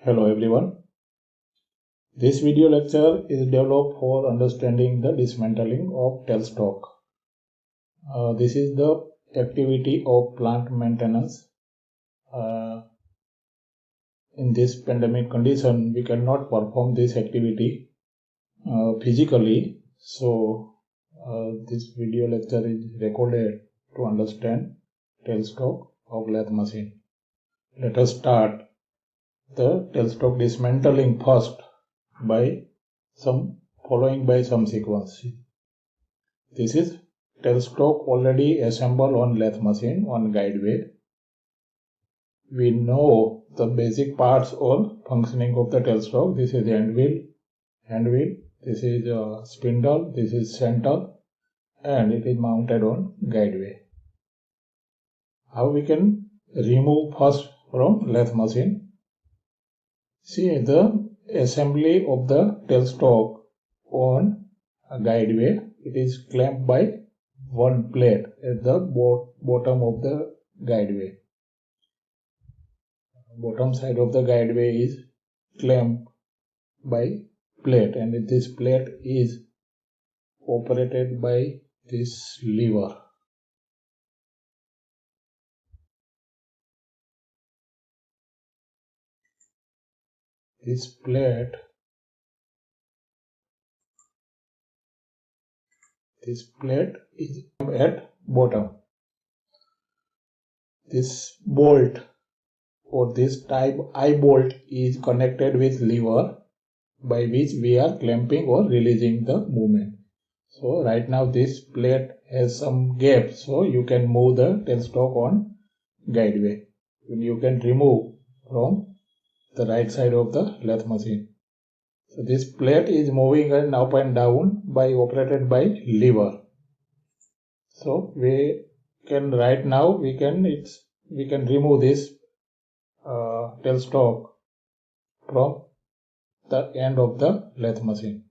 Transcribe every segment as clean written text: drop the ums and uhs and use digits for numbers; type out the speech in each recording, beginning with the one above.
Hello everyone. This video lecture is developed for understanding the dismantling of tailstock. This is the activity of plant maintenance. In this pandemic condition, we cannot perform this activity physically. So this video lecture is recorded to understand tailstock of lathe machine. Let us start the tailstock dismantling first by some sequence. This is tailstock already assembled on lathe machine on guideway. We know the basic parts or functioning of the tailstock. This is hand wheel, this is spindle, this is center, and it is mounted on guideway. How we can remove first from lathe machine? See the assembly of the tailstock on a guideway. It is clamped by one plate at the bottom of the guideway. Bottom side of the guideway is clamped by plate, and this plate is operated by this lever. This plate is at bottom. This bolt or this type eye bolt is connected with lever by which we are clamping or releasing the movement. So right now this plate has some gap, so you can move the tailstock on guideway. You can remove from the right side of the lathe machine. So this plate is moving up and down by operated by lever. So we can remove this tailstock from the end of the lathe machine.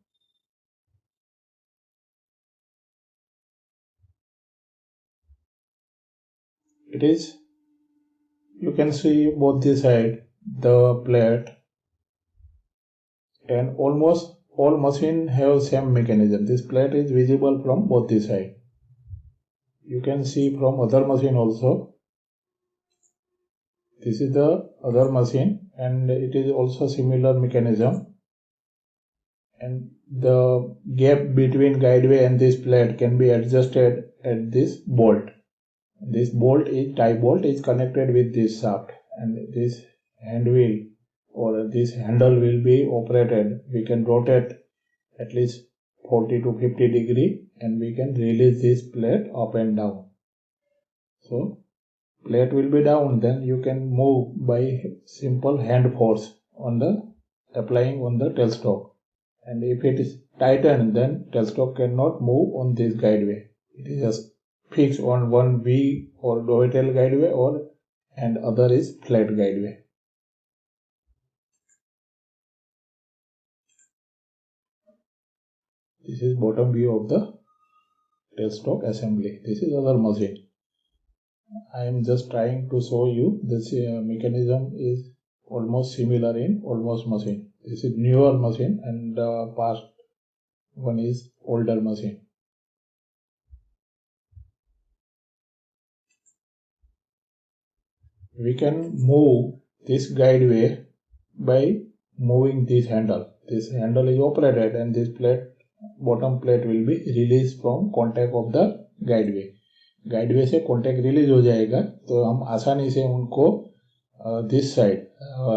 It is, you can see both the side the plate, and almost all machine have same mechanism. This plate is visible from both the side. You can see from other machine also. This is the other machine and it is also similar mechanism, and the gap between guideway and this plate can be adjusted at this bolt. This bolt is tie bolt is connected with this shaft, and this hand wheel or this handle will be operated. We can rotate at least 40 to 50 degree and we can release this plate up and down. So plate will be down, then you can move by simple hand force on the applying on the tailstock, and if it is tightened then tailstock cannot move on this guideway. It is just fixed on one V or dovetail guideway and other is flat guideway. This is bottom view of the tailstock assembly. This is other machine. I am just trying to show you this mechanism is almost similar in almost machine. This is newer machine and past one is older machine. We can move this guideway by moving this handle. This handle is operated and this plate, bottom plate will be released from contact of the guideway. Guideway से contact release हो जाएगा तो हम आसानी से उनको this side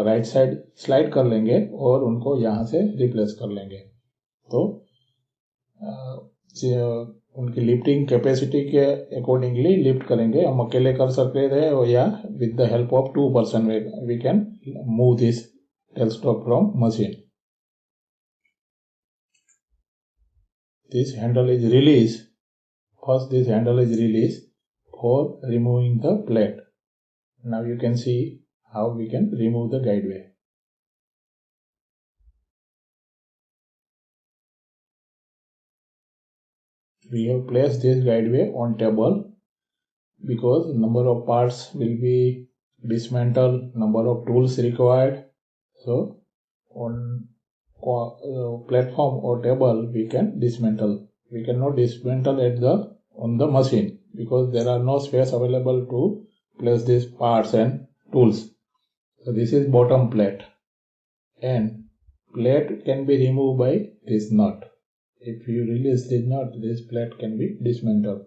right side slide कर लेंगे और उनको यहाँ से रिप्लेस कर लेंगे. तो उनकी लिफ्टिंग कैपेसिटी के अकॉर्डिंगली लिफ्ट करेंगे. हम अकेले कर सकते थे या with the help of 2 person we can move this tailstock from machine. This handle is released. First this handle is released for removing the plate. Now you can see how we can remove the guideway. We have placed this guideway on table because number of parts will be dismantled, number of tools required. So on platform or table we can dismantle. We cannot dismantle on the machine because there are no space available to place these parts and tools. So this is bottom plate, and plate can be removed by this nut. If you release this nut, this plate can be dismantled.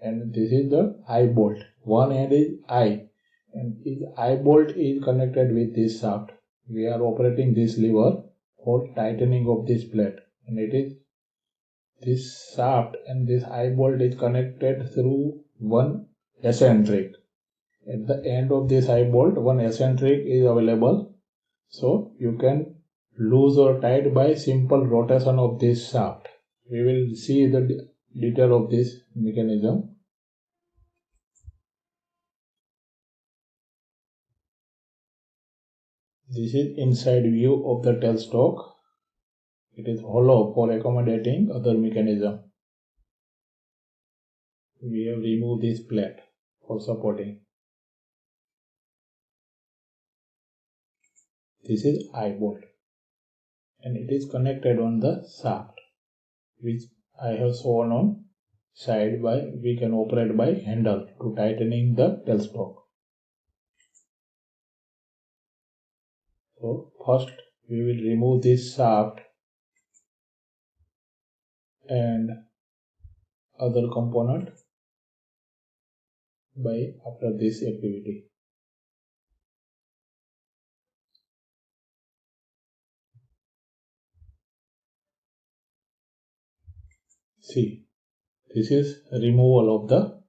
And this is the eye bolt. One end is eye, and this eye bolt is connected with this shaft. We are operating this lever for tightening of this plate, and it is this shaft and this eye bolt is connected through one eccentric. At the end of this eye bolt, one eccentric is available, so you can loose or tight by simple rotation of this shaft. We will see the detail of this mechanism. This is inside view of the tailstock. It is hollow for accommodating other mechanism. We have removed this plate for supporting. This is eye bolt, and it is connected on the shaft, which I have shown on side by we can operate by handle to tightening the tailstock. So first we will remove this shaft and other component by after this activity. See, this is removal of the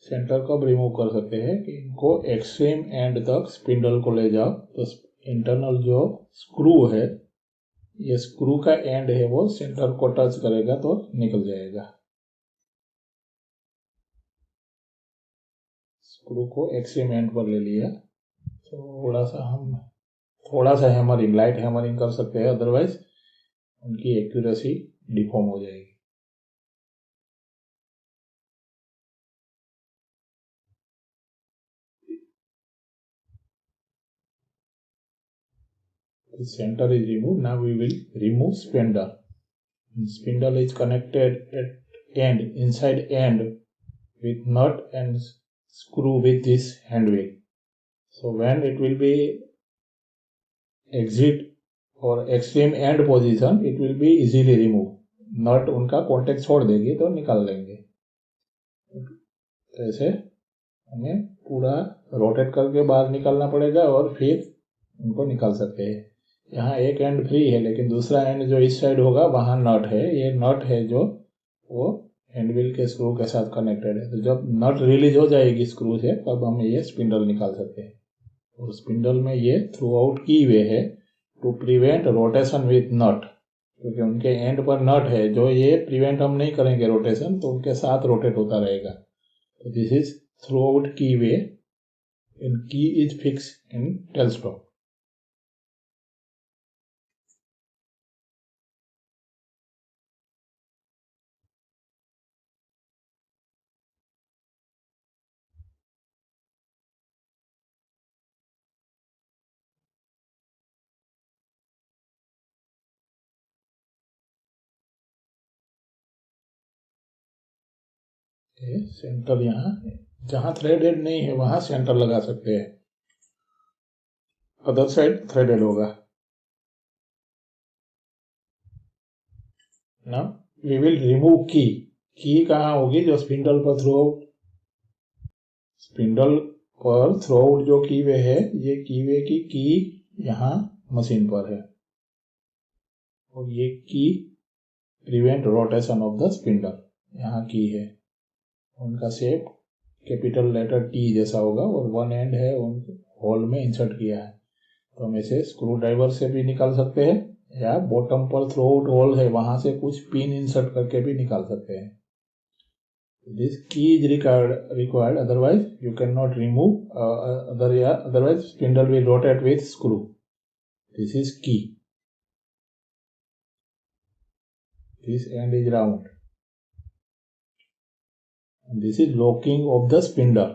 centre कब remove कर सकते हैं कि इनको extreme and तक spindle को ले जाओ तो इंटरनल जो स्क्रू है, ये स्क्रू का एंड है वो सेंटर को टच करेगा तो निकल जाएगा. स्क्रू को एक्सट्रीम एंड पर ले लिया. थोड़ा सा हैमरिंग, लाइट हैमरिंग कर सकते हैं, अदरवाइज उनकी एक्यूरेसी डिफॉर्म हो जाएगी. The center is removed. Now we will remove spindle. Spindle is connected at end, inside end with nut and screw with this hand wheel. So when it will be exit or extreme end position, it will be easily removed. नट उनका contact छोड़ देगी तो निकाल लेंगे. ऐसे हमें पूरा rotate करके बाहर निकालना पड़ेगा और फिर उनको निकाल सकते हैं. यहाँ एक एंड फ्री है, लेकिन दूसरा एंड जो इस साइड होगा वहाँ नट है. ये नट है जो वो हैंडविल के स्क्रू के साथ कनेक्टेड है. तो जब नट रिलीज हो जाएगी स्क्रू से तब हम ये स्पिंडल निकाल सकते हैं. और स्पिंडल में ये थ्रू आउट की वे है टू प्रिवेंट रोटेशन विथ नट, क्योंकि उनके एंड पर नट है जो ये प्रिवेंट हम नहीं करेंगे रोटेशन, तो उनके साथ रोटेट होता रहेगा. तो दिस इज थ्रू आउट की वे एंड की is fix in tailstock. Centre यहाँ जहां थ्रेडेड नहीं है वहां सेंटर लगा सकते हैं, अदर साइड थ्रेडेड होगा. नाउ वी विल रिमूव की. की कहाँ होगी? जो स्पिंडल पर थ्रू आउट जो की वे है, ये की वे की यहाँ मशीन पर है और ये की prevent rotation of the spindle यहाँ की है. उनका शेप कैपिटल लेटर टी जैसा होगा और वन एंड है होल में इंसर्ट किया है. तो हम इसे स्क्रू ड्राइवर से भी निकाल सकते हैं या बॉटम पर थ्रू आउट होल है वहां से कुछ पिन इंसर्ट करके भी निकाल सकते हैं. This key is required, otherwise you can not remove, otherwise spindle will rotate with screw. This is key. This end is round. This is locking of the spindle.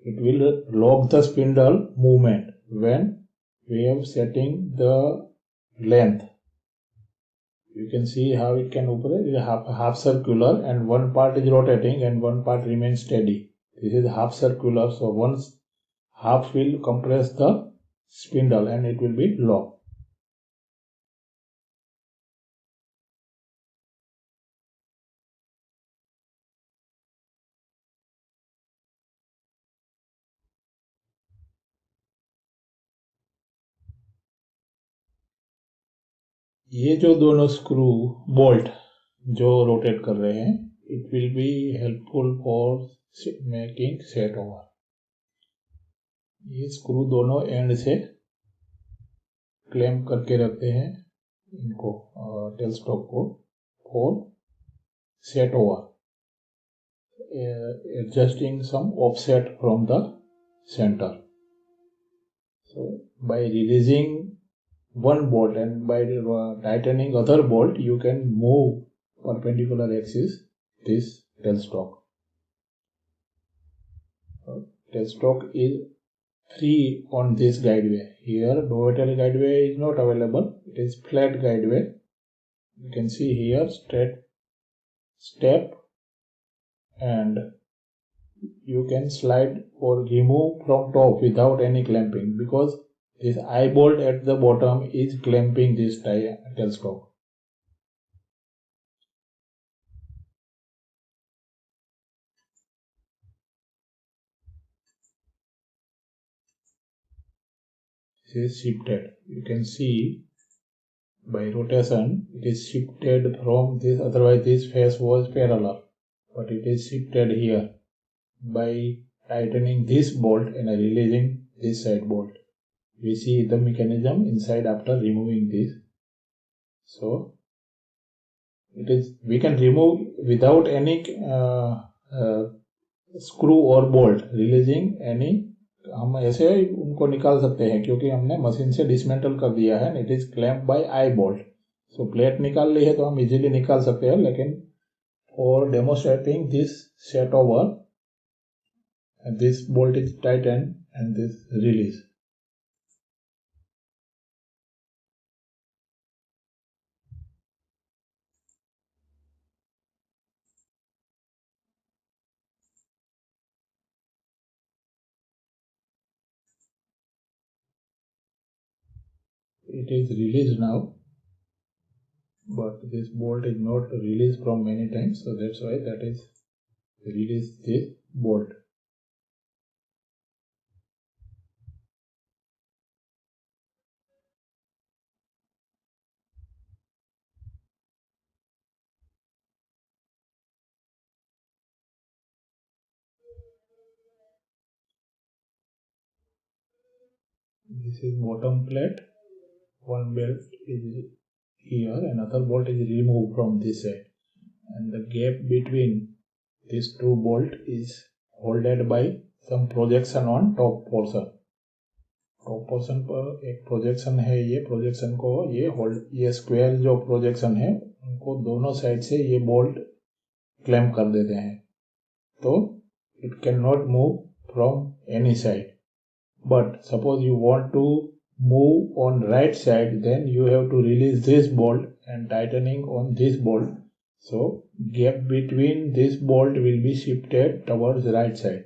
it will lock the spindle movement when we are setting the length. You can see how it can operate. It is half circular, and one part is rotating and one part remains steady. This is half circular, so once half will compress the spindle and it will be locked. ये जो दोनों screw bolt जो rotate कर रहे हैं, it will be helpful for making set over. ये screw दोनों and से क्लैंप करके रखते हैं इनको टेल स्टॉक को for set over, adjusting some offset from the center. So by releasing one bolt and by tightening other bolt, you can move perpendicular axis this tailstock. Tailstock is free on this guideway. Here Dovetel guideway is not available. It is flat guideway. You can see here straight step, and you can slide or remove from top without any clamping, because this eye bolt at the bottom is clamping this tailstock. This is shifted. You can see by rotation it is shifted from this, otherwise this face was parallel, but it is shifted here by tightening this bolt and releasing this side bolt. We see the mechanism inside after removing this. So it is, we can remove without any screw or bolt, releasing any, हम ऐसे उनको निकाल सकते हैं क्योंकि हमने machine से dismantle कर दिया है. It is clamp by eye bolt. So plate निकाल ली है तो हम इजीली निकाल सकते हैं, लेकिन for demonstrating this set over, this bolt is Titan and this release. It is released now, but this bolt is not released from many times, so that's why that is release this bolt. This is bottom plate. One bolt is here, another bolt is removed from this side, and the gap between these two bolts is holded by some projection on top portion. Top portion पर एक projection है. ये projection को ये hold, ये square जो projection है उनको दोनों साइड से ये बोल्ट क्लैम्प कर देते हैं, तो it can not move from any side. But suppose you want to move on right side, then you have to release this bolt and tightening on this bolt. So gap between this bolt will be shifted towards right side.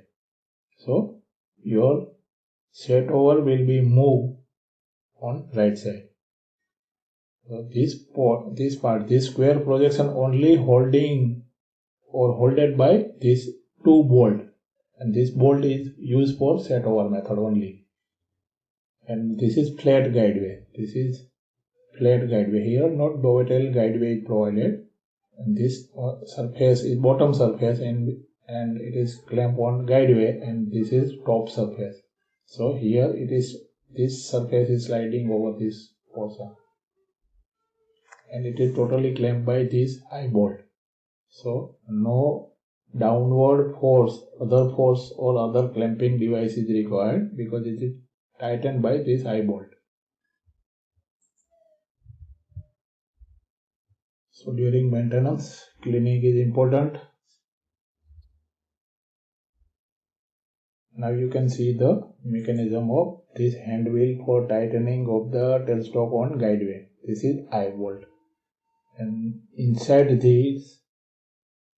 So your set over will be moved on right side. So this part, this square projection only holding or holded by this two bolt. And this bolt is used for set over method only. And this is flat guideway. This is flat guideway. Here not Dovetel guideway is provided. And this surface is bottom surface, and it is clamp on guideway, and this is top surface. So here it is, this surface is sliding over this portion, and it is totally clamped by this eye bolt. So no downward force, other force or other clamping device is required, because it is tightened by this eye bolt. So during maintenance, cleaning is important. Now you can see the mechanism of this hand wheel for tightening of the tailstock on guideway. This is eye bolt, and inside this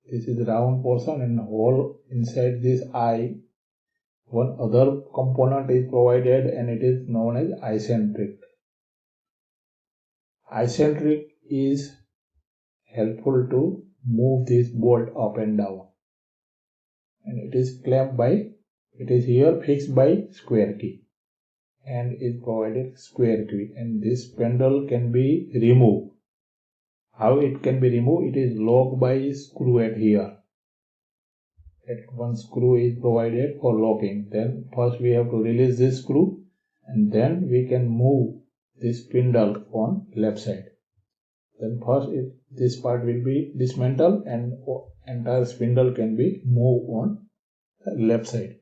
is the round portion, and hole inside this eye one other component is provided, and it is known as eye-centric. Eye-centric is helpful to move this bolt up and down, and it is clamped by, it is here fixed by square key and is provided square key, and this spindle can be removed. How it can be removed? It is locked by screw at here. At one screw is provided for locking. Then first we have to release this screw, and then we can move this spindle on left side. Then first this part will be dismantled and entire spindle can be moved on the left side.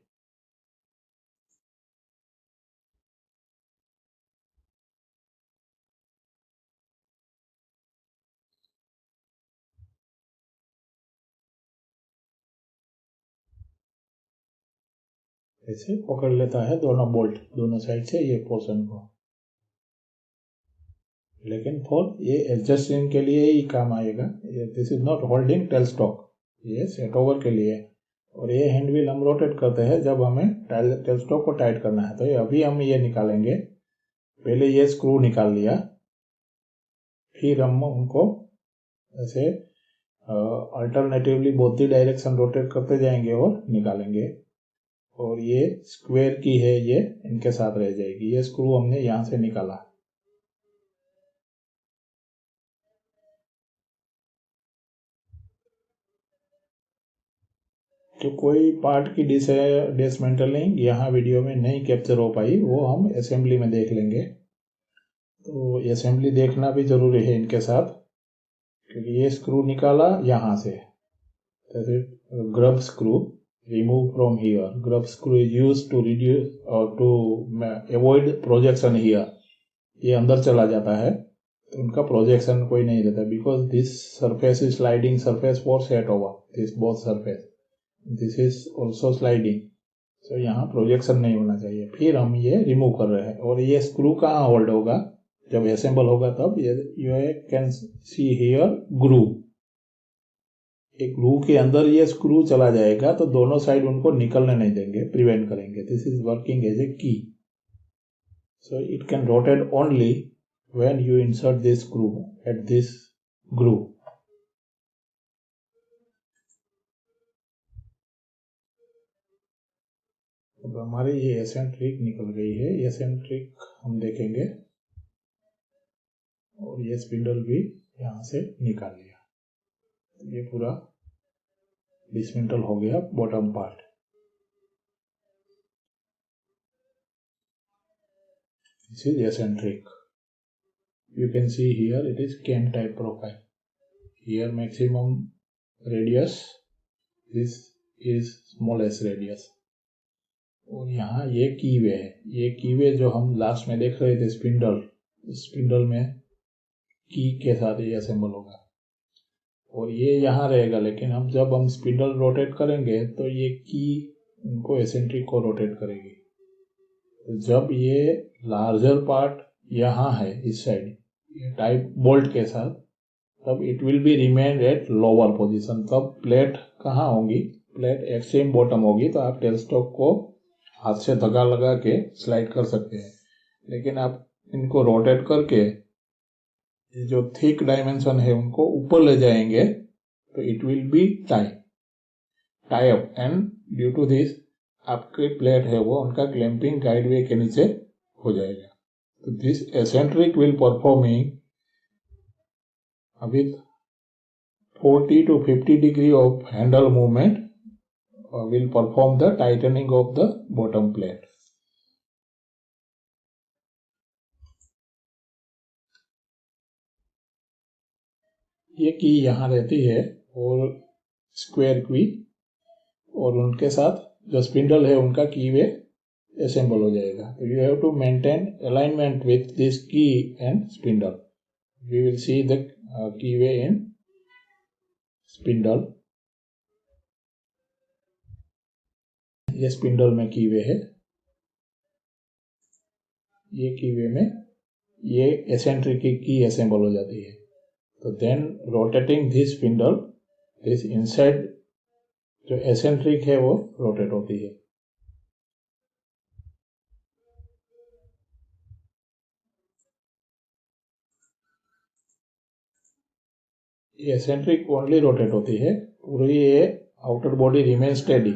ऐसे पकड़ लेता है दोनों bolt, दोनों side से ये portion को, लेकिन फॉर ये एडजस्टिंग के लिए ही काम आएगा। This is not holding tell stock, ये सेट ओवर के लिए। और ये हैंड व्हील हम रोटेट करते हैं जब हमें टेल स्टॉक को टाइट करना है। तो अभी हम ये निकालेंगे। पहले ये स्क्रू निकाल लिया, फिर हम उनको ऐसे अल्टरनेटिवली बोथ ही डायरेक्शन रोटेट करते जाएंगे और निकालेंगे। और ये स्क्वायर की है, ये इनके साथ रह जाएगी। ये स्क्रू हमने यहां से निकाला। तो कोई पार्ट की डिसमेंटलिंग यहाँ वीडियो में नहीं कैप्चर हो पाई, वो हम असेंबली में देख लेंगे। तो असेंबली देखना भी जरूरी है इनके साथ, क्योंकि ये स्क्रू निकाला यहाँ से, grub screw remove from here. Grub screw is used to reduce or to avoid projection here. ये अंदर चला जाता है तो उनका प्रोजेक्शन कोई नहीं रहता, because this surface is sliding surface for set over. This both surface, this is also sliding, so यहाँ प्रोजेक्शन नहीं होना चाहिए। फिर हम ये रिमूव कर रहे हैं। और ये स्क्रू कहाँ होल्ड होगा? जब असेंबल होगा तब ये कैन सी हियर ग्रूव। एक ग्रूव के अंदर ये स्क्रू चला जाएगा तो दोनों साइड उनको निकलने नहीं देंगे, प्रिवेंट करेंगे। This is working as a key, so it can rotate only when you insert this screw at this groove. अब हमारी ये एसेंट्रिक निकल गई है। ये एसेंट्रिक हम देखेंगे, और ये स्पिंडल भी यहां से निकाल लिया। ये पूरा डिसमेंटल हो गया bottom part. This is eccentric. You can see here it is can type profile. Here maximum radius, this is smallest radius. और यहाँ ये कीवे है। ये कीवे जो हम लास्ट में देख रहे थे स्पिंडल में की के साथ ये असेंबल होगा, और ये यहाँ रहेगा। लेकिन जब हम स्पिंडल रोटेट करेंगे तो ये की इनको एसेंट्रिक को रोटेट करेगी। तो जब ये लार्जर पार्ट यहाँ है इस साइड टाइप बोल्ट के साथ, तब it will be remain at lower position. तब प्लेट कहाँ होगी? प्लेट एक्सट्रीम बॉटम होगी। तो आप टेल स्टॉक को हाथ से धक्का लगा के स्लाइड कर सकते हैं। लेकिन आप इनको रोटेट करके जो थिक डायमेंशन है उनको ऊपर ले जाएंगे तो it will be tie up, and due to this आपके प्लेट है वो उनका क्लैंपिंग गाइडवे के नीचे हो जाएगा। तो this eccentric will performing with 40 to 50 degree of handle movement will perform the tightening of the bottom plate. ये की यहाँ रहती है और स्क्वायर की, और उनके साथ जो स्पिंडल है उनका की वे असेंबल हो जाएगा। तो you have to maintain alignment with this key and spindle. We will see the keyway in spindle. ये स्पिंडल में कीवे है, ये कीवे में ये एसेंट्रिक की असेंबल हो जाती है। तो then rotating this spindle, this inside जो एसेंट्रिक है वो रोटेट होती है। ये एसेंट्रिक ओनली रोटेट होती है, पूरी ये आउटर बॉडी रिमेन स्टेडी।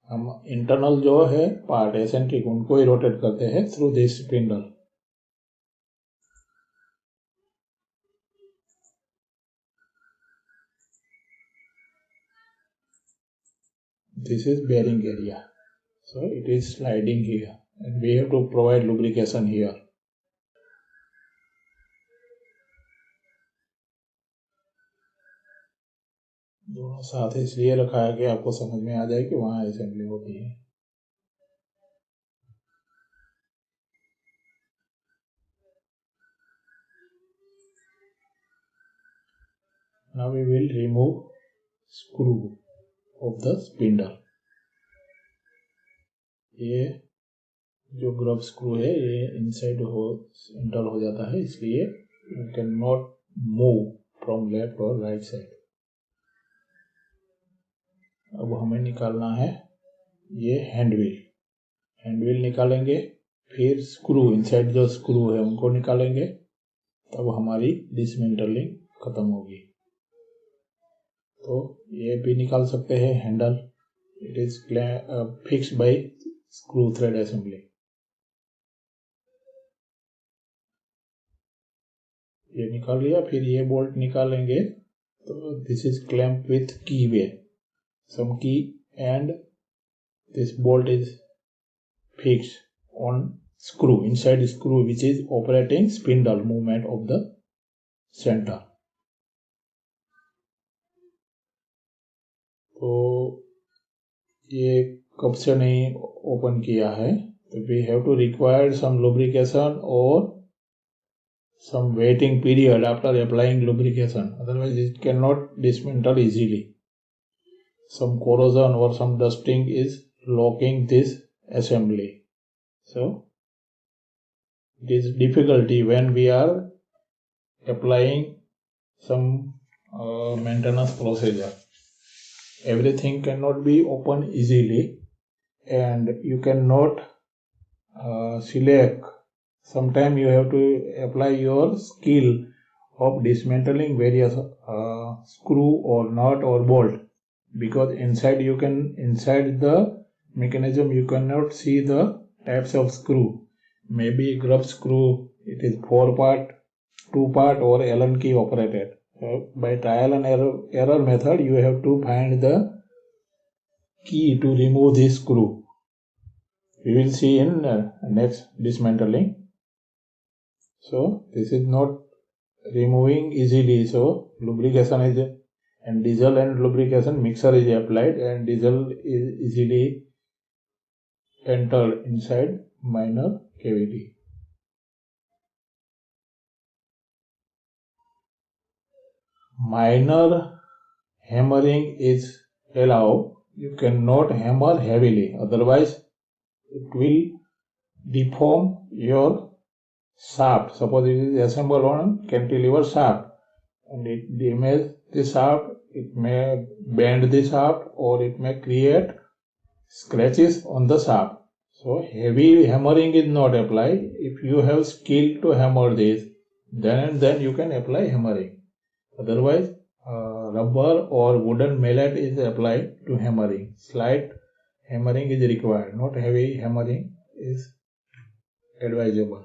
हम इंटरनल जो है पार्ट एसेंट्रिक उनको ही रोटेट करते हैं through this spindle. This is bearing area, so it is sliding here and we have to provide lubrication here. दोनों साथ इसलिए रखा है कि आपको समझ में आ जाए कि वहां असेंबली होती है। Now we will remove screw of the spindle. ये जो ग्रब स्क्रू है ये इनसाइड इंटर हो जाता है, इसलिए you can not move from left और राइट साइड। अब हमें निकालना है ये हैंडविल निकालेंगे, फिर स्क्रू इनसाइड जो स्क्रू है उनको निकालेंगे, तब हमारी डिसमेंटलिंग खत्म होगी। तो ये भी निकाल सकते हैं handle, it is fixed by screw thread assembly. ये निकाल लिया, फिर ये बोल्ट निकालेंगे। तो दिस इज क्लैम्प विथ की वे, some key, and this bolt is fixed on screw, inside screw, which is operating spindle movement of the center. तो ये कब से नहीं ओपन किया है, तो we have to require some lubrication or some waiting period after applying lubrication, otherwise it cannot dismantle easily. Some corrosion or some dusting is locking this assembly, so it is difficulty when we are applying some maintenance procedure. Everything cannot be opened easily, and you cannot select. Sometimes you have to apply your skill of dismantling various screw or nut or bolt, because inside the mechanism you cannot see the types of screw. Maybe grub screw, it is 4-part, 2-part or Allen key operated. So by trial and error method you have to find the key to remove this screw. We will see in next dismantling. So this is not removing easily, so lubrication is, and diesel and lubrication mixture is applied, and diesel is easily entered inside minor cavity. Minor hammering is allowed. You cannot hammer heavily, otherwise it will deform your shaft. Suppose it is assembled on cantilever shaft and it damages the shaft, it may bend the shaft or it may create scratches on the shaft. So heavy hammering is not applied. If you have skill to hammer this, then you can apply hammering. Otherwise rubber or wooden mallet is applied to hammering. Slight hammering is required, not heavy hammering is advisable.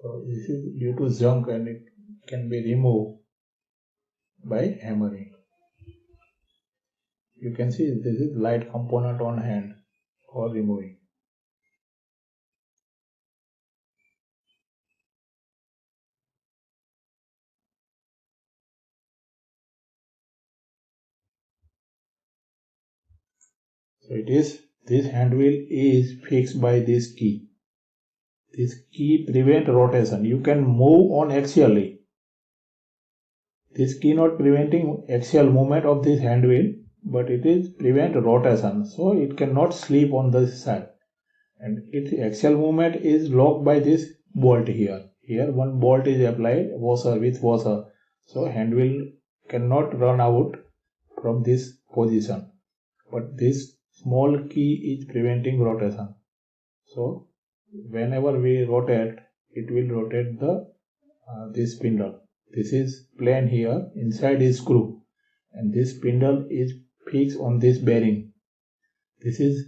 So this is due to junk and it can be removed by hammering. You can see this is light component on hand for removing. So it is, this hand wheel is fixed by this key. This key prevent rotation. You can move on axially. This key not preventing axial movement of this hand wheel, but it is prevent rotation, so it cannot slip on this side. And its axial movement is locked by this bolt here. Here one bolt is applied, washer with washer, so hand wheel cannot run out from this position. But this small key is preventing rotation. So whenever we rotate, it will rotate the this spindle. This is plane here, inside is screw, and this spindle is fixed on this bearing. This is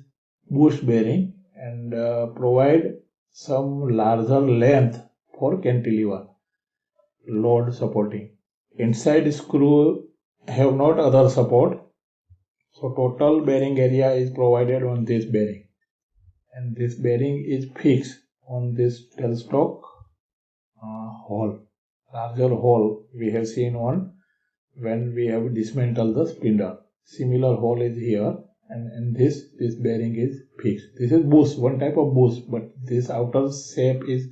boost bearing and provide some larger length for cantilever load supporting. Inside screw have not other support, so total bearing area is provided on this bearing, and this bearing is fixed on this tailstock hole. Larger hole we have seen on when we have dismantled the spindle. Similar hole is here, and this bearing is fixed. This is boost, one type of boost, but this outer shape is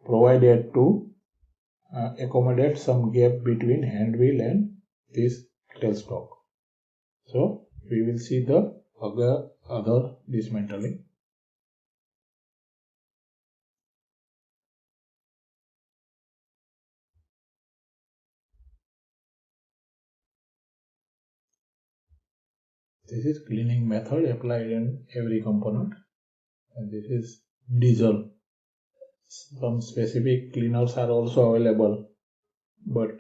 provided to accommodate some gap between hand wheel and this tailstock. So we will see the other dismantling. This is cleaning method applied in every component, and this is diesel. Some specific cleaners are also available, but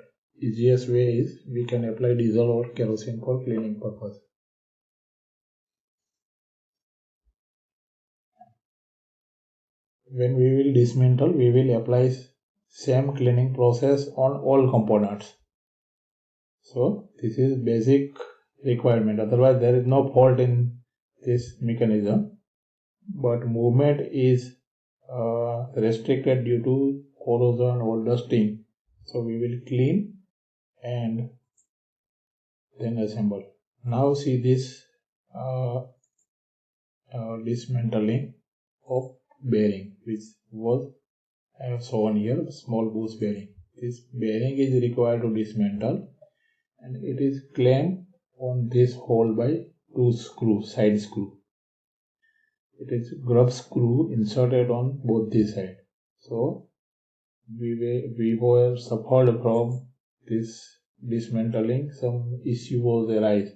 easiest way is we can apply diesel or kerosene for cleaning purpose. When we will dismantle, we will apply same cleaning process on all components. So this is basic requirement, otherwise there is no fault in this mechanism, but movement is restricted due to corrosion or dusting. So we will clean and then assemble. Now see this dismantling of bearing, which was I have shown here, small boost bearing. This bearing is required to dismantle, and it is clamped on this hole by two screws, side screw. It is grub screw inserted on both the sides. So we were suffered from this dismantling. Some issue was arise.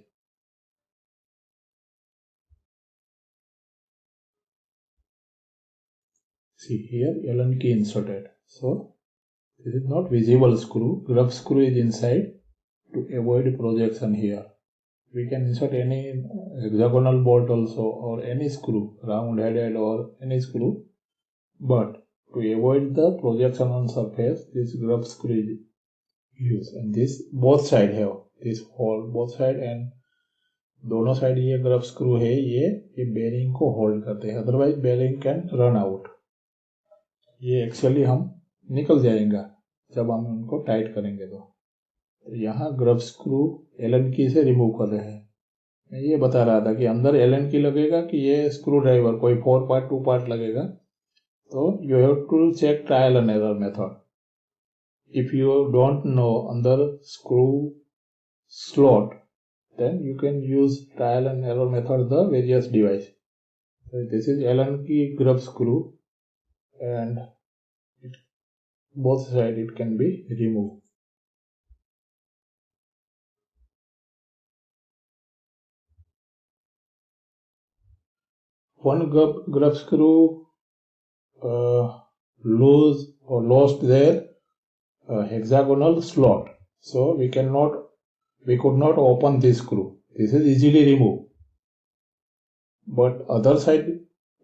See here, Allen key inserted. So this is not visible screw. Grub screw is inside to avoid projection here. We can insert any hexagonal bolt also, or any screw, round headed or any screw, but to avoid the projection on surface, this grub screw is used. And this both side have this hole, both side, and दोनों side ये grub screw है, ये bearing को hold करते हैं, otherwise bearing can run out. ये actually हम निकल जाएगा जब हम उनको टाइट करेंगे. तो यहाँ ग्रब स्क्रू एलन की से रिमूव कर रहे हैं. मैं ये बता रहा था कि अंदर एलन की लगेगा कि ये स्क्रू ड्राइवर कोई 4 पार्ट 2 पार्ट लगेगा. तो you have to check trial and error method. If you don't know अंदर screw slot, then you can use trial and error method the various device. So this is Allen key grub screw, and both side it can be removed. One grub screw lost their hexagonal slot, so we could not open this screw. This is easily removed, but other side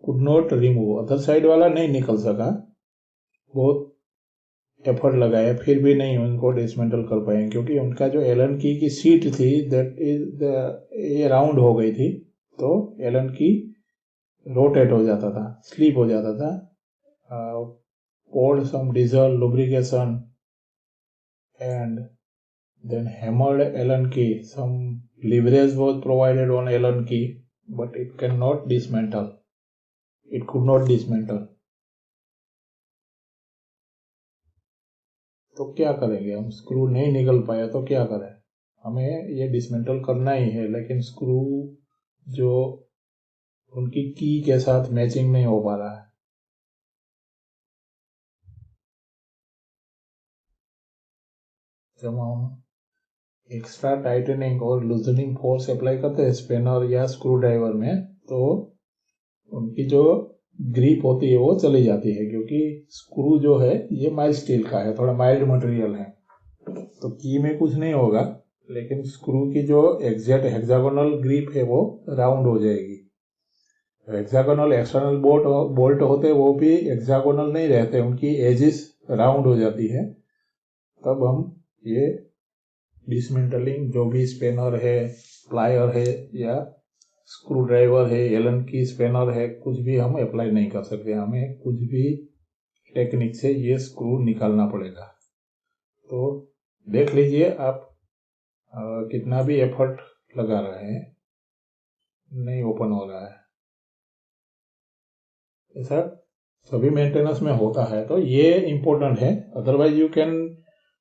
could not remove. other side वाला नहीं निकल सका, बहुत effort लगाया, फिर भी नहीं उनको डिसमेंटल कर पाए, क्योंकि उनका जो एलन की सीट थी दैट इज ये राउंड हो गई थी. तो एलन की रोटेट हो जाता था, स्लिप हो जाता था. poured some diesel lubrication and then hammered Allen key. Some leverage was provided on Allen key, but it cannot dismantle. It could not dismantle. तो क्या करेंगे हम? स्क्रू नहीं निकल पाया तो क्या करें? हमें ये डिसमेंटल करना ही है, लेकिन स्क्रू जो उनकी की के साथ मैचिंग नहीं हो पा रहा है। जब हम एक्स्ट्रा टाइटनिंग और लूजनिंग फोर्स अप्लाई करते हैं स्पेनर या स्क्रू ड्राइवर में, तो उनकी जो ग्रिप होती है वो चली जाती है, क्योंकि स्क्रू जो है ये माइल्ड स्टील का है, थोड़ा माइल्ड मटेरियल है, तो की में कुछ नहीं होगा, लेकिन स्क्रू की जो एग्जैक्ट हेक्सागोनल ग्रिप है वो राउंड हो जाएगी। हेक्सागोनल एक्सटर्नल बोल्ट होते हैं, वो भी हेक्सागोनल नहीं रहते, उनकी एजिस राउंड हो जाती है। तब हम ये डिसमेंटलिंग जो भी स्पेनर है, प्लायर है या स्क्रू ड्राइवर है, एलन की स्पेनर है, कुछ भी हम अप्लाई नहीं कर सकते। हमें कुछ भी टेक्निक से ये स्क्रू निकालना पड़ेगा। तो देख लीजिए आप कितना भी एफर्ट लगा रहे हैं, नहीं ओपन हो रहा है। ऐसा सभी मेंटेनेंस में होता है, तो ये इम्पोर्टेंट है। Otherwise you can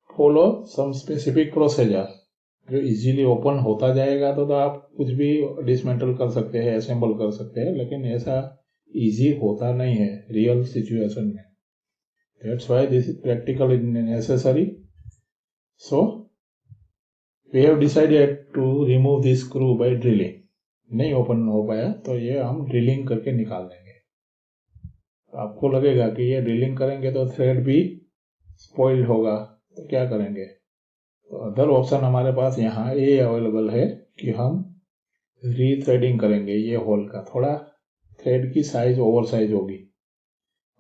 follow some specific procedure जो इजीली ओपन होता जाएगा, तो आप कुछ भी डिसमेंटल कर सकते हैं, असेंबल कर सकते हैं, लेकिन ऐसा इजी होता नहीं है रियल सिचुएशन में। That's why this is practical necessary. So we have decided to remove this screw by drilling. नहीं ओपन हो पाया तो ये हम ड्रिलिंग करके निकाल देंगे। तो आपको लगेगा कि ये ड्रिलिंग करेंगे तो थ्रेड भी स्पॉइल्ड होगा, तो क्या करेंगे? तो अदर ऑप्शन हमारे पास यहाँ ये अवेलेबल है कि हम रीथ्रेडिंग करेंगे। ये होल का थोड़ा थ्रेड की साइज ओवर साइज होगी।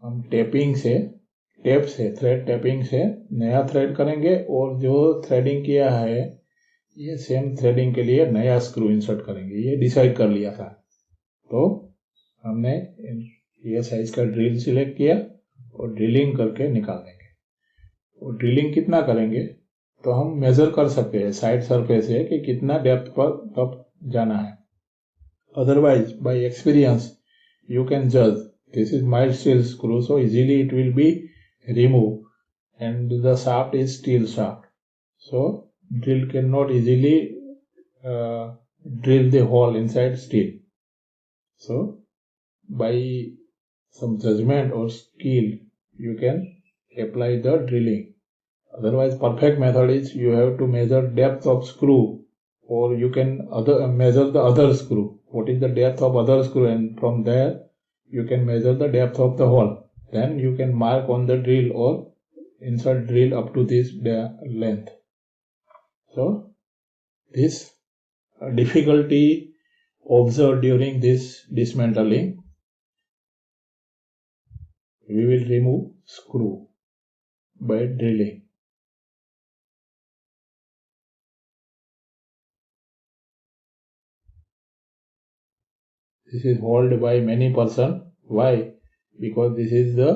हम टेप से थ्रेड टेपिंग से नया थ्रेड करेंगे, और जो थ्रेडिंग किया है ये सेम थ्रेडिंग के लिए नया स्क्रू इंसर्ट करेंगे। ये डिसाइड कर लिया था। तो हमने ये साइज का ड्रिल सिलेक्ट किया और ड्रिलिंग करके निकाल देंगे। और ड्रिलिंग कितना करेंगे तो हम मेजर कर सकते हैं साइड सरफेस से कि कितना डेप्थ पर कब जाना है। Otherwise, by experience, you can judge. This is mild steel screw, so easily it will be removed, and the shaft is steel shaft, so drill cannot easily drill the hole inside steel. So by some judgment or skill, you can apply the drilling. Otherwise, perfect method is you have to measure depth of screw, or you can measure the other screw. What is the depth of other screw, and from there you can measure the depth of the hole. Then you can mark on the drill or insert drill up to this length. So this difficulty observed during this dismantling, we will remove screw by drilling. This is held by many person. Why? Because this is the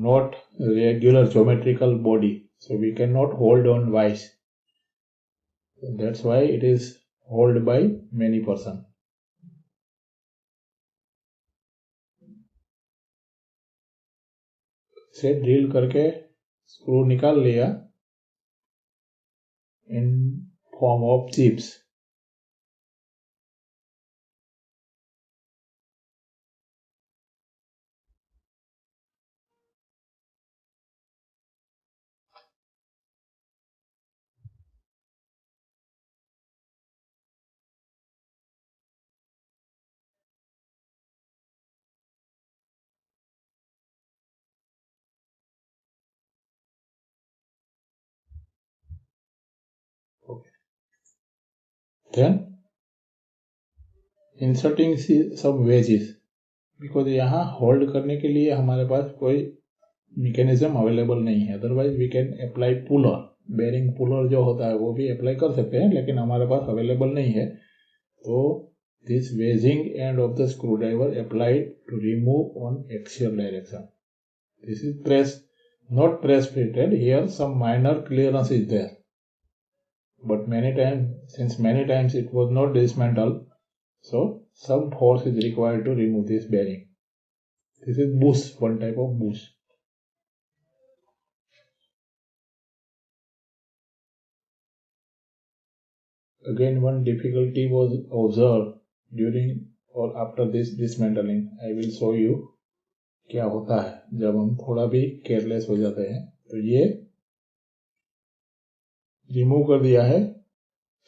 not regular geometrical body, so we cannot hold on vice. So that's why it is held by many person. से drill करके screw निकाल लिया in form of chips. Then inserting some wedges, because यहाँ hold करने के लिए हमारे पास कोई मैकेनिज्म अवेलेबल नहीं है। Otherwise we can apply puller, bearing puller जो होता है वो भी अप्लाई कर सकते हैं, लेकिन हमारे पास अवेलेबल नहीं है। तो this wedging end of the screwdriver applied to remove on axial direction. This is press, not press fitted. Here some minor clearance is there, but since many times it was not dismantled, so some force is required to remove this bearing. This is bush, one type of bush. Again, one difficulty was observed during or after this dismantling. I will show you क्या होता है जब हम थोड़ा भी careless हो जाते हैं. तो ये रिमूव कर दिया है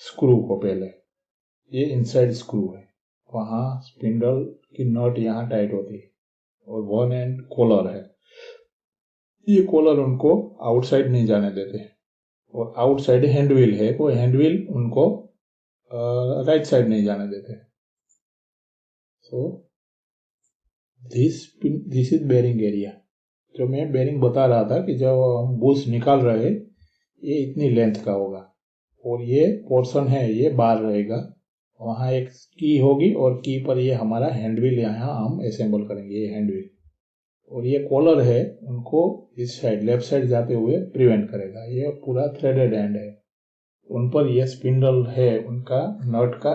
स्क्रू को. पहले ये इनसाइड स्क्रू है, वहां स्पिंडल की नट यहाँ टाइट होती है और वन एंड कॉलर है. ये कॉलर उनको आउटसाइड नहीं जाने देते और आउटसाइड हैंडव्हील है, वो हैंडव्हील उनको राइट साइड नहीं जाने देते. So this is bearing area. जो मैं बेरिंग बता रहा था कि जब हम बुश निकाल रहे ये इतनी लेंथ का होगा और ये पोर्शन है ये बाहर रहेगा. वहां एक की होगी और की पर ये हमारा हैंडव्हील यहाँ हम असेंबल करेंगे. ये हैंडव्हील और ये कॉलर है उनको इस साइड लेफ्ट साइड जाते हुए प्रिवेंट करेगा. ये पूरा थ्रेडेड एंड है, उन पर ये स्पिंडल है उनका नट का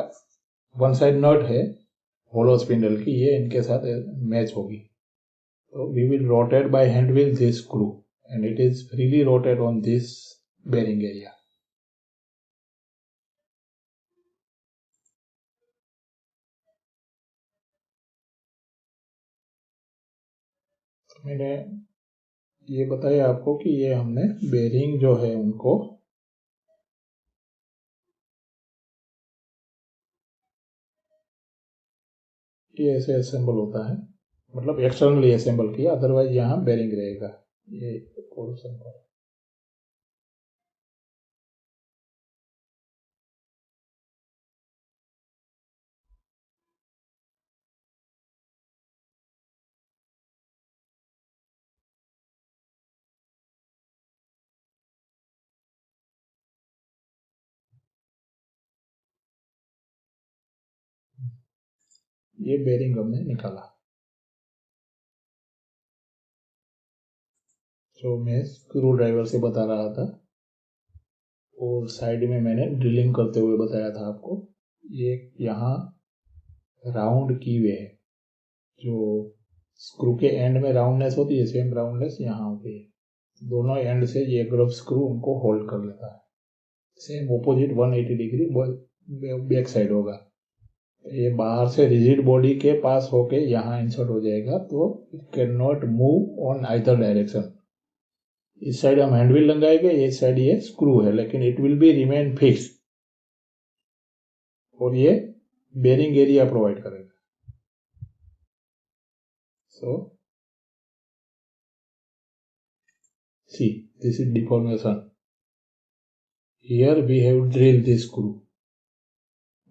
वन साइड नट है होलो स्पिंडल की, ये इनके साथ मैच होगी. तो we will rotate by hand wheel this screw and it is freely rotate on this bearing area. मैंने ये बताया आपको कि ये हमने बेरिंग जो है उनको ये ऐसे असेंबल होता है, मतलब एक्सटर्नली असेंबल किया, अदरवाइज यहाँ बेरिंग रहेगा ये पोर्शन पर. ये बेरिंग हमने निकाला. जो मैं स्क्रू ड्राइवर से बता रहा था और साइड में मैंने ड्रिलिंग करते हुए बताया था आपको. ये यहाँ राउंड की वे है, जो स्क्रू के एंड में राउंडनेस होती है सेम राउंडनेस यहाँ होती है. दोनों एंड से ये ग्रब स्क्रू उनको होल्ड कर लेता है. Same opposite 180 degree back side होगा. ये बाहर से रिजिड बॉडी के पास होके यहाँ इंसर्ट हो जाएगा, तो it can not move on either direction. इस साइड हम हैंडव्हील लगाएंगे, इस साइड ये स्क्रू है, लेकिन it will be remain fix और ये बेरिंग एरिया प्रोवाइड करेगा. So see, this is deformation. Here we have drilled this screw.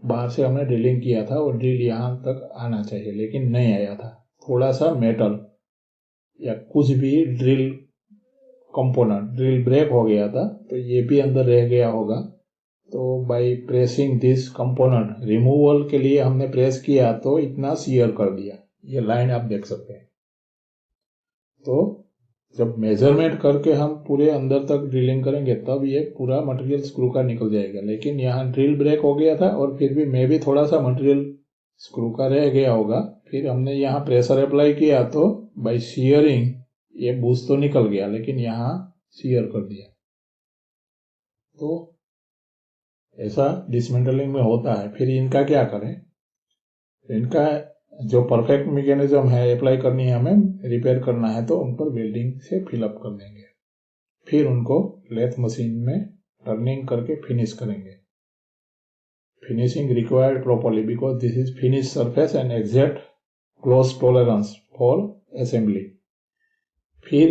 बाहर से हमने ड्रिलिंग किया था और ड्रिल यहाँ तक आना चाहिए लेकिन नहीं आया था. थोड़ा सा मेटल या कुछ भी ड्रिल कंपोनेंट ड्रिल ब्रेक हो गया था, तो ये भी अंदर रह गया होगा. तो by pressing this component removal के लिए हमने प्रेस किया तो इतना शियर कर दिया. ये लाइन आप देख सकते हैं. तो जब मेजरमेंट करके हम पूरे अंदर तक ड्रिलिंग करेंगे तब ये पूरा मटेरियल स्क्रू का निकल जाएगा. लेकिन यहाँ ड्रिल ब्रेक हो गया था और फिर भी मैं भी थोड़ा सा मटेरियल स्क्रू का रह गया होगा. फिर हमने यहाँ प्रेशर अप्लाई किया तो बाय शियरिंग ये बूस्ट तो निकल गया, लेकिन यहाँ शियर कर दिया. तो ऐसा डिसमेंटलिंग में होता है. फिर इनका क्या करें? इनका जो परफेक्ट मैकेनिज्म है अप्लाई करनी है, हमें रिपेयर करना है, तो उन पर वेल्डिंग से फिलअप कर देंगे. फिर उनको लेथ मशीन में टर्निंग करके फिनिश करेंगे. Finishing required properly because this is finish surface and exact close tolerance for assembly. फिर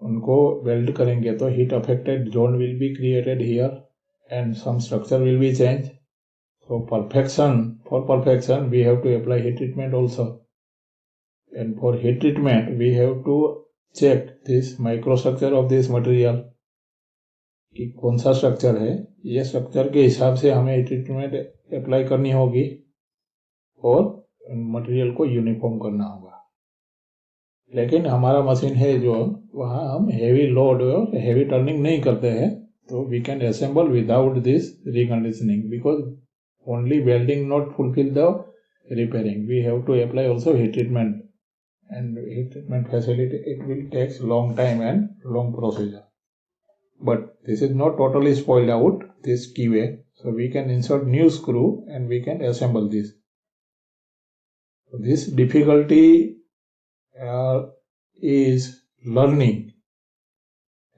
उनको वेल्ड करेंगे तो heat affected zone will be created here and some structure will be change. So for perfection, we have to apply heat treatment also. And for heat treatment, we have to check this microstructure of this material. कि कौन सा structure है, ये structure के हिसाब से हमें heat treatment apply करनी होगी और मटेरियल को यूनिफॉर्म करना होगा. लेकिन हमारा मशीन है जो वहाँ हम हेवी लोड और हेवी टर्निंग नहीं करते हैं, तो we can assemble without this reconditioning because only welding not fulfill the repairing. We have to apply also heat treatment, and heat treatment facility it will take long time and long procedure. But this is not totally spoiled out. this keyway. So we can insert new screw and we can assemble this. This difficulty is learning,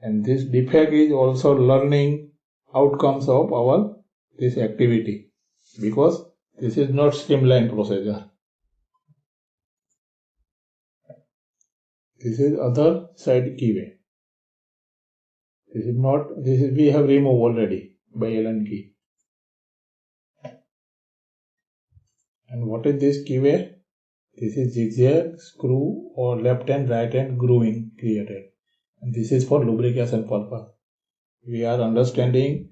and this defect is also learning outcomes of our this activity, because this is not streamlined procedure. This is other side keyway. This is not, this is we have removed already by Allen key. And what is this keyway? This is zigzag screw or left and right hand grooving created. And this is for lubrication purpose. We are understanding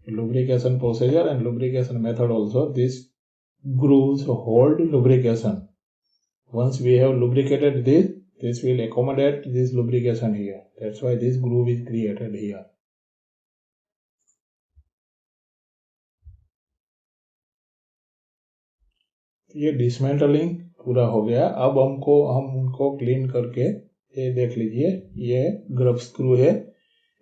lubrication procedure and lubrication method also. These grooves hold lubrication. Once we have lubricated this will accommodate this lubrication here. That's why this groove is created here. ये dismantling पूरा हो गया. अब हम उनको clean करके ये देख लीजिए, ये ग्रब स्क्रू है.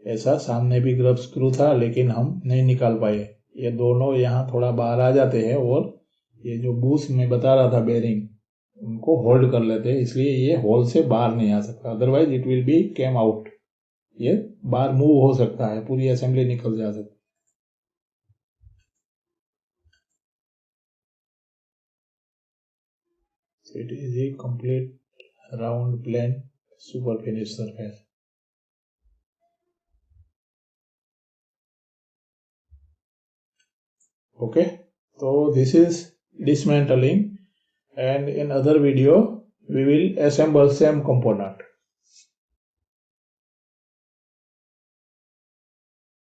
ऐसा सामने भी ग्रब स्क्रू था लेकिन हम नहीं निकाल पाए. ये दोनों यहाँ थोड़ा बाहर आ जाते हैं और ये जो बूश में बता रहा था बेरिंग, उनको होल्ड कर लेते हैं, इसलिए ये होल से बाहर नहीं आ सकता. Otherwise it will B came out. ये बाहर मूव हो सकता है, पूरी असेंबली निकल जा सकती है. It is a complete round plane super finished surface. Okay, so this is dismantling, and in other video we will assemble same component.